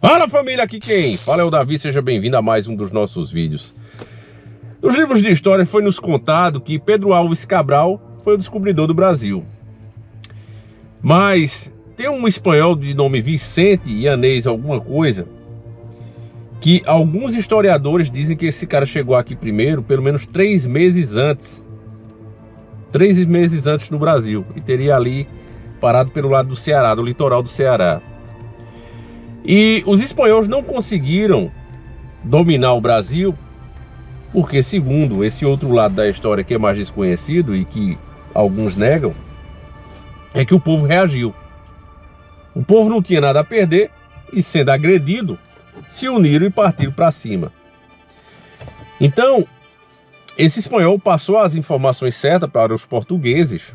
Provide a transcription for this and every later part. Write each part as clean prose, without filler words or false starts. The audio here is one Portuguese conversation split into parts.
Fala família, aqui quem fala é o Davi, seja bem-vindo a mais um dos nossos vídeos. Nos livros de história foi nos contado que Pedro Álvares Cabral foi o descobridor do Brasil. Mas tem um espanhol de nome Vicente Yanez alguma coisa, que alguns historiadores dizem que esse cara chegou aqui primeiro, pelo menos 3 meses antes. 3 meses antes no Brasil, e teria ali parado pelo lado do Ceará, do litoral do Ceará. E os espanhóis não conseguiram dominar o Brasil porque, segundo esse outro lado da história que é mais desconhecido e que alguns negam, é que o povo reagiu. O povo não tinha nada a perder e, sendo agredido, se uniram e partiram para cima. Então, esse espanhol passou as informações certas para os portugueses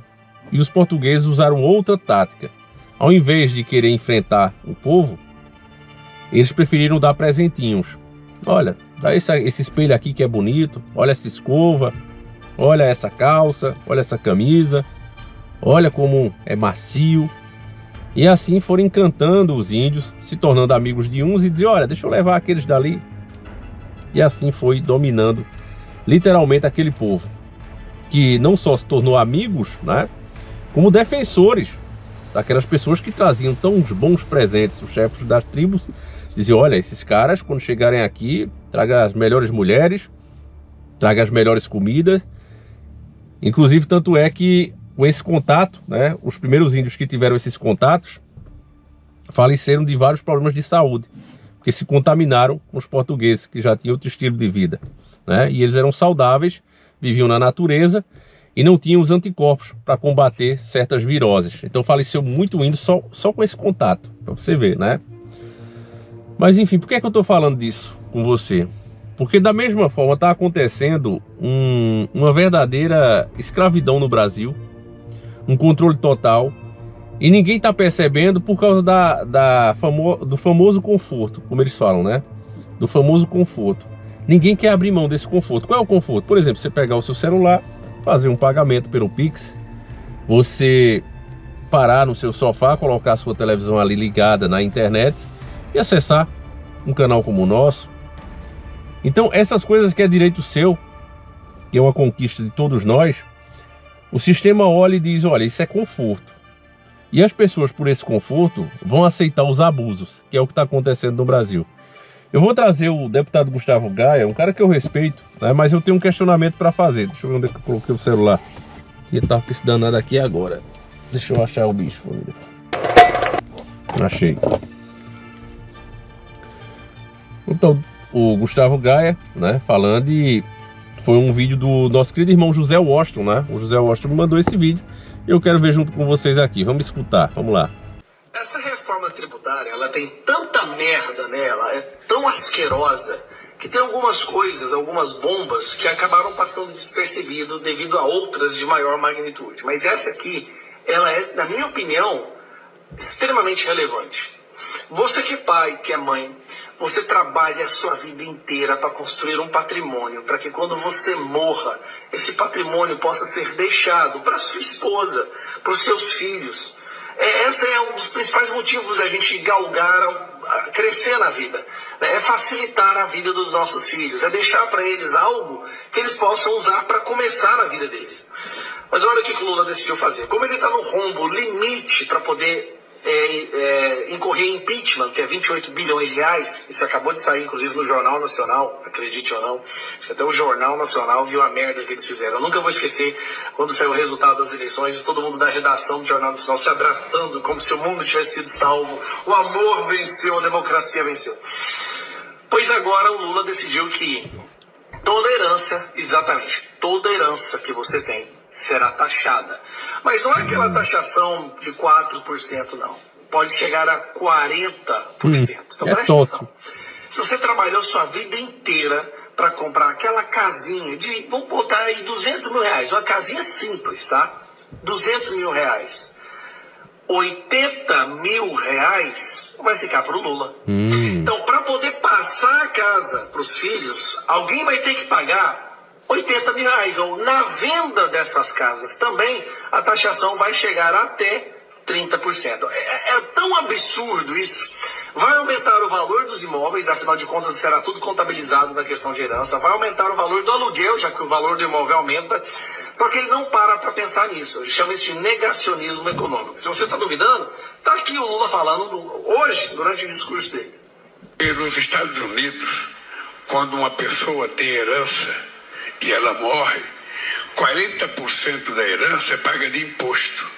e os portugueses usaram outra tática. Ao invés de querer enfrentar o povo, eles preferiram dar presentinhos. Olha, dá esse espelho aqui que é bonito, olha essa escova, olha essa calça, olha essa camisa, olha como é macio. E assim foram encantando os índios, se tornando amigos de uns e dizer, olha, deixa eu levar aqueles dali. E assim foi dominando literalmente aquele povo, que não só se tornou amigos, né, como defensores daquelas pessoas que traziam tão bons presentes. Os chefes das tribos diziam, olha, esses caras quando chegarem aqui, traga as melhores mulheres, traga as melhores comidas. Inclusive, tanto é que com esse contato, né, os primeiros índios que tiveram esses contatos faleceram de vários problemas de saúde, porque se contaminaram com os portugueses, que já tinham outro estilo de vida, né, e eles eram saudáveis, viviam na natureza e não tinham os anticorpos para combater certas viroses. Então faleceu muito índio só com esse contato, para você ver, né? Mas enfim, por que é que eu estou falando disso com você? Porque da mesma forma está acontecendo uma verdadeira escravidão no Brasil, um controle total, e ninguém está percebendo por causa do famoso conforto, como eles falam, né? Do famoso conforto. Ninguém quer abrir mão desse conforto. Qual é o conforto? Por exemplo, você pegar o seu celular, fazer um pagamento pelo Pix, você parar no seu sofá, colocar a sua televisão ali ligada na internet e acessar um canal como o nosso. Então essas coisas que é direito seu, que é uma conquista de todos nós, o sistema olha e diz, olha, isso é conforto. E as pessoas, por esse conforto, vão aceitar os abusos, que é o que está acontecendo no Brasil. Eu vou trazer o deputado Gustavo Gaia, um cara que eu respeito, né, mas eu tenho um questionamento para fazer. Deixa eu ver onde é que eu coloquei o celular. Ele estava precisando nada aqui agora. Deixa eu achar o bicho, família. Achei. Então, o Gustavo Gaia, né, falando, e foi um vídeo do nosso querido irmão José Washington, né? O José Washington me mandou esse vídeo e eu quero ver junto com vocês aqui. Vamos escutar, vamos lá. Essa reforma tributária, ela tem tanta merda nela, é tão asquerosa, que tem algumas coisas, algumas bombas que acabaram passando despercebido devido a outras de maior magnitude. Mas essa aqui, ela é, na minha opinião, extremamente relevante. Você que é pai, que é mãe, você trabalha a sua vida inteira para construir um patrimônio, para que quando você morra, esse patrimônio possa ser deixado para sua esposa, para os seus filhos. Esse é um dos principais motivos da gente galgar, crescer na vida. É facilitar a vida dos nossos filhos, é deixar para eles algo que eles possam usar para começar a vida deles. Mas olha o que o Lula decidiu fazer. Como ele está no rombo limite para poder incorrer em impeachment, que é 28 bilhões de reais, isso acabou de sair inclusive no Jornal Nacional, acredite ou não, até o Jornal Nacional viu a merda que eles fizeram. Eu nunca vou esquecer quando saiu o resultado das eleições e todo mundo da redação do Jornal Nacional se abraçando como se o mundo tivesse sido salvo, o amor venceu, a democracia venceu. Pois agora o Lula decidiu que toda herança, exatamente, toda herança que você tem será taxada. Mas não é aquela taxação de 4%, não. Pode chegar a 40%. Então presta atenção. Se você trabalhou sua vida inteira para comprar aquela casinha de, vamos botar aí 200 mil reais, uma casinha simples, tá? 200 mil reais. 80 mil reais vai ficar para o Lula. Então, para poder passar a casa para os filhos, alguém vai ter que pagar 80 mil reais, ou na venda dessas casas também, a taxação vai chegar até 30%. É tão absurdo isso. Vai aumentar o valor imóveis, afinal de contas será tudo contabilizado na questão de herança, vai aumentar o valor do aluguel, já que o valor do imóvel aumenta, só que ele não para pensar nisso, ele chama isso de negacionismo econômico. Se você está duvidando, está aqui o Lula falando hoje, durante o discurso dele. E nos Estados Unidos, quando uma pessoa tem herança e ela morre, 40% da herança é paga de imposto.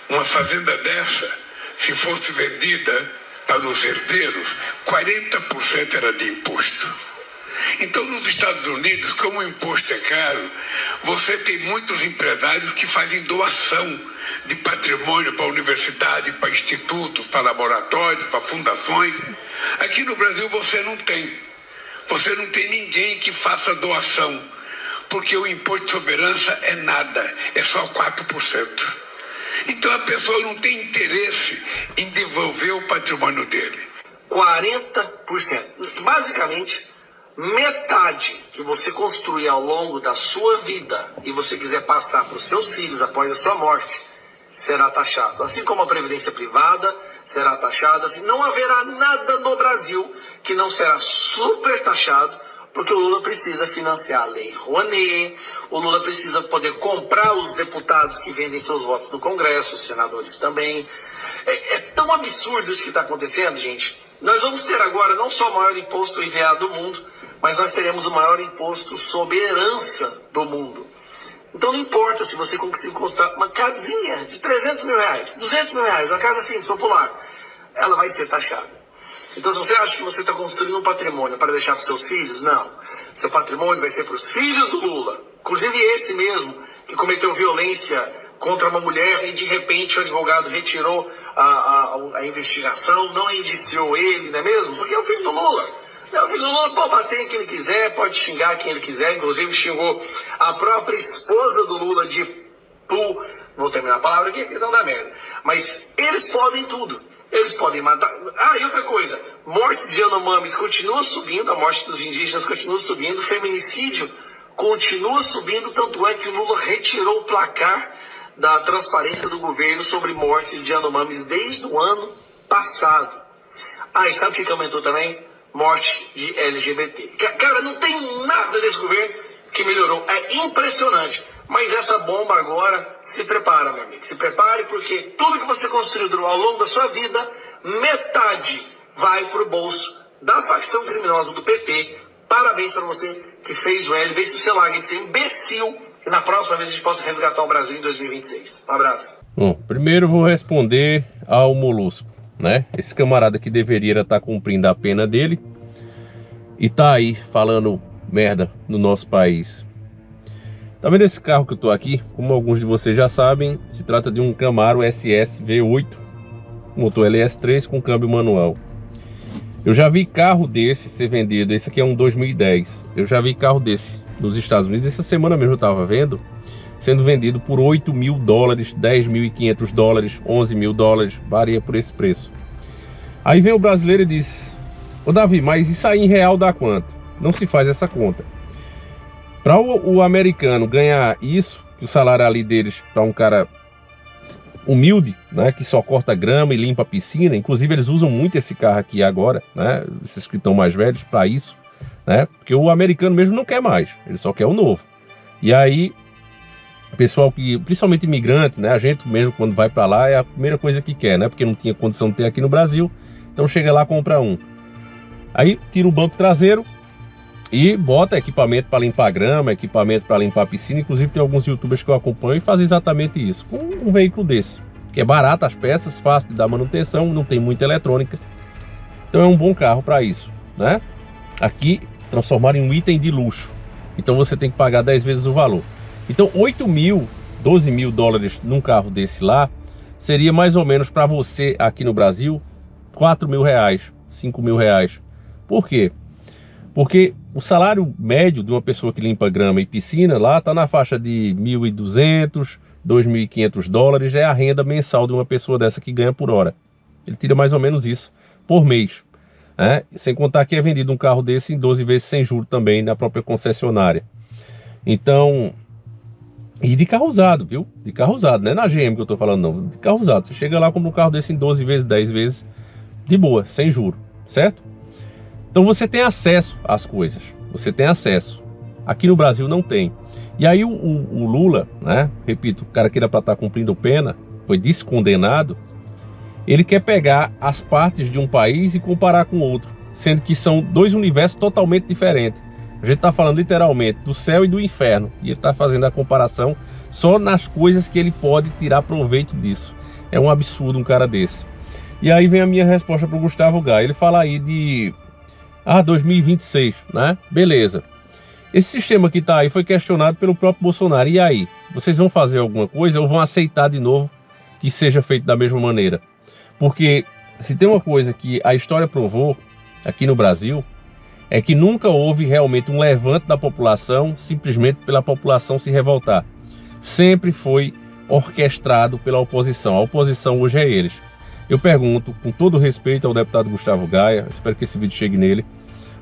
Uma fazenda dessa, se fosse vendida para os herdeiros, 40% era de imposto. Então, nos Estados Unidos, como o imposto é caro, você tem muitos empresários que fazem doação de patrimônio para a universidade, para institutos, para laboratórios, para fundações. Aqui no Brasil você não tem. Você não tem ninguém que faça doação, porque o imposto sobre herança é nada, é só 4%. Então a pessoa não tem interesse em devolver o patrimônio dele. 40%. Basicamente, metade que você construir ao longo da sua vida e você quiser passar para os seus filhos após a sua morte, será taxado. Assim como a previdência privada será taxada, assim, não haverá nada no Brasil que não será super taxado, porque o Lula precisa financiar a Lei Rouanet, o Lula precisa poder comprar os deputados que vendem seus votos no Congresso, os senadores também. É tão absurdo isso que está acontecendo, gente. Nós vamos ter agora não só o maior imposto IVA do mundo, mas nós teremos o maior imposto sobre herança do mundo. Então não importa se você conseguir construir uma casinha de 300 mil reais, 200 mil reais, uma casa simples, popular, ela vai ser taxada. Então se você acha que você está construindo um patrimônio para deixar para os seus filhos, não. Seu patrimônio vai ser para os filhos do Lula. Inclusive esse mesmo, que cometeu violência contra uma mulher e de repente o advogado retirou a investigação, não indiciou ele, não é mesmo? Porque é o filho do Lula. O filho do Lula pode bater em quem ele quiser, pode xingar quem ele quiser, inclusive xingou a própria esposa do Lula de pu. Vou terminar a palavra aqui, porque senão dá merda. Mas eles podem tudo. Eles podem matar. Ah, e outra coisa, mortes de Yanomamis continua subindo, a morte dos indígenas continua subindo, o feminicídio continua subindo, tanto é que o Lula retirou o placar da transparência do governo sobre mortes de Yanomamis desde o ano passado. Ah, e sabe o que aumentou também? Morte de LGBT. Cara, não tem nada desse governo que melhorou. É impressionante. Mas essa bomba agora, se prepara, meu amigo. Se prepare, porque tudo que você construiu ao longo da sua vida, metade vai pro bolso da facção criminosa do PT. Parabéns para você que fez o L. Vê se você larga de ser imbecil e na próxima vez a gente possa resgatar o Brasil em 2026. Um abraço. Bom, primeiro eu vou responder ao Molusco, né? Esse camarada que deveria estar cumprindo a pena dele e tá aí falando merda no nosso país. Tá vendo esse carro que eu tô aqui? Como alguns de vocês já sabem, se trata de um Camaro SS V8, motor LS3 com câmbio manual. Eu já vi carro desse ser vendido, esse aqui é um 2010. Eu já vi carro desse nos Estados Unidos, essa semana mesmo eu tava vendo, sendo vendido por 8 mil dólares, 10.500 dólares, 11 mil dólares, varia por esse preço. Aí vem o brasileiro e diz: ô Davi, mas isso aí em real dá quanto? Não se faz essa conta. Para o americano ganhar isso, que o salário ali deles, para um cara humilde, né, que só corta grama e limpa a piscina, inclusive eles usam muito esse carro aqui agora, né, esses que estão mais velhos, para isso, né, porque o americano mesmo não quer mais, ele só quer o novo. E aí, o pessoal que, principalmente imigrante, né, a gente mesmo quando vai para lá é a primeira coisa que quer, né, porque não tinha condição de ter aqui no Brasil, então chega lá e compra um. Aí tira o banco traseiro e bota equipamento para limpar grama, equipamento para limpar a piscina. Inclusive tem alguns youtubers que eu acompanho e fazem exatamente isso, com um veículo desse, que é barato as peças, fácil de dar manutenção, não tem muita eletrônica. Então é um bom carro para isso, né? Aqui transformar em um item de luxo, então você tem que pagar 10 vezes o valor. Então 8 mil, 12 mil dólares num carro desse lá, seria mais ou menos para você aqui no Brasil 4 mil reais, 5 mil reais. Por quê? Porque o salário médio de uma pessoa que limpa grama e piscina lá está na faixa de 1.200, 2.500 dólares, é a renda mensal de uma pessoa dessa que ganha por hora. Ele tira mais ou menos isso por mês, né? Sem contar que é vendido um carro desse em 12 vezes sem juros também na própria concessionária. Então, e de carro usado, viu? De carro usado, não é na GM que eu tô falando não, de carro usado. Você chega lá, compra um carro desse em 12 vezes, 10 vezes, de boa, sem juro. certo? Então você tem acesso às coisas, você tem acesso. Aqui no Brasil não tem. E aí o Lula, né, repito, o cara que era para estar cumprindo pena, foi descondenado, ele quer pegar as partes de um país e comparar com outro, sendo que são dois universos totalmente diferentes. A gente está falando literalmente do céu e do inferno, e ele está fazendo a comparação só nas coisas que ele pode tirar proveito disso. É um absurdo um cara desse. E aí vem a minha resposta para o Gustavo Gaia. Ele fala aí de 2026, né? Beleza. Esse sistema que está aí foi questionado pelo próprio Bolsonaro. E aí? Vocês vão fazer alguma coisa ou vão aceitar de novo que seja feito da mesma maneira? Porque se tem uma coisa que a história provou aqui no Brasil, é que nunca houve realmente um levante da população simplesmente pela população se revoltar. Sempre foi orquestrado pela oposição. A oposição hoje é eles. Eu pergunto, com todo respeito ao deputado Gustavo Gaia, espero que esse vídeo chegue nele,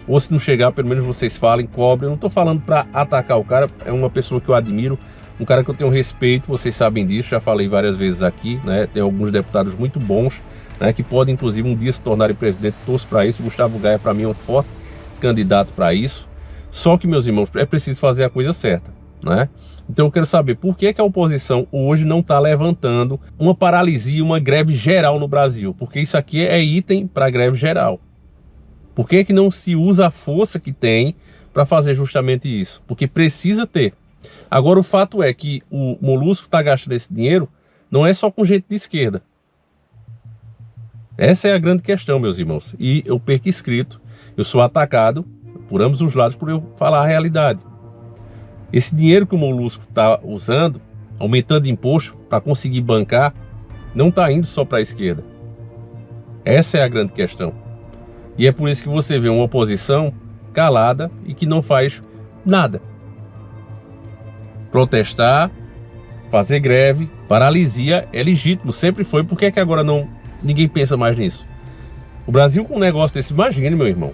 ou se não chegar, pelo menos vocês falem, cobrem. Eu não estou falando para atacar o cara, é uma pessoa que eu admiro, um cara que eu tenho respeito, vocês sabem disso, já falei várias vezes aqui, né? Tem alguns deputados muito bons, né, que podem inclusive um dia se tornarem presidente, torço para isso. O Gustavo Gaia para mim é um forte candidato para isso. Só que, meus irmãos, é preciso fazer a coisa certa, né? Então eu quero saber por que a oposição hoje não está levantando uma paralisia, uma greve geral no Brasil, porque isso aqui é item para greve geral. Por que não se usa a força que tem para fazer justamente isso? Porque precisa ter. Agora o fato é que o Molusco está gastando esse dinheiro não é só com gente de esquerda. Essa é a grande questão, meus irmãos. E eu perco inscrito, eu sou atacado por ambos os lados por eu falar a realidade. Esse dinheiro que o Molusco está usando, aumentando imposto para conseguir bancar, não está indo só para a esquerda. Essa é a grande questão. E é por isso que você vê uma oposição calada e que não faz nada. Protestar, fazer greve, paralisia é legítimo, sempre foi. Por que é que agora ninguém pensa mais nisso? O Brasil com um negócio desse, imagine, meu irmão.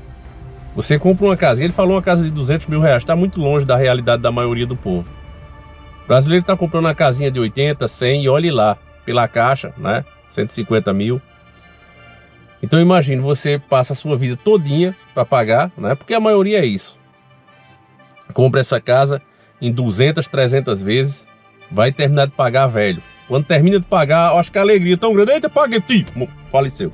Você compra uma casinha, ele falou uma casa de 200 mil reais, está muito longe da realidade da maioria do povo. O brasileiro está comprando uma casinha de 80, 100 e olhe lá, pela caixa, né? 150 mil. Então imagine, você passa a sua vida todinha para pagar, né? Porque a maioria é isso. Compra essa casa em 200, 300 vezes, vai terminar de pagar velho. Quando termina de pagar, eu acho que a alegria é tão grande, eita, paguei, faleceu.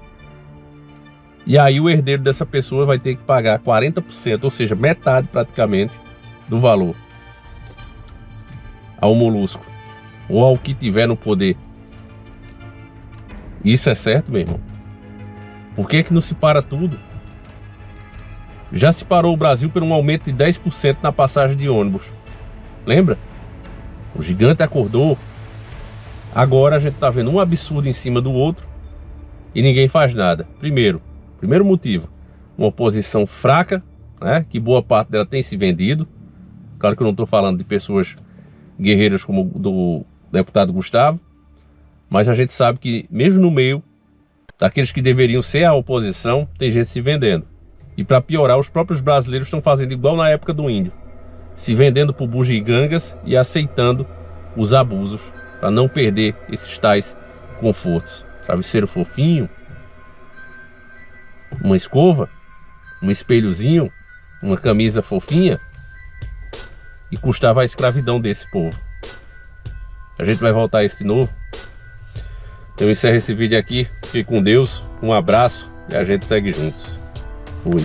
E aí o herdeiro dessa pessoa vai ter que pagar 40%, ou seja, metade praticamente do valor ao Molusco, ou ao que tiver no poder. Isso é certo, meu irmão? Por que não se para tudo? Já se parou o Brasil por um aumento de 10% na passagem de ônibus. Lembra? O gigante acordou. Agora a gente está vendo um absurdo em cima do outro e ninguém faz nada. Primeiro motivo, uma oposição fraca, né, que boa parte dela tem se vendido. Claro que eu não estou falando de pessoas guerreiras como o do deputado Gustavo, mas a gente sabe que mesmo no meio daqueles que deveriam ser a oposição, tem gente se vendendo. E para piorar, os próprios brasileiros estão fazendo igual na época do índio, se vendendo por bugigangas e aceitando os abusos para não perder esses tais confortos. Travesseiro fofinho, uma escova, um espelhozinho, uma camisa fofinha, e custava a escravidão desse povo. A gente vai voltar a isso de novo. Eu encerro esse vídeo aqui, fique com Deus, um abraço e a gente segue juntos. Fui.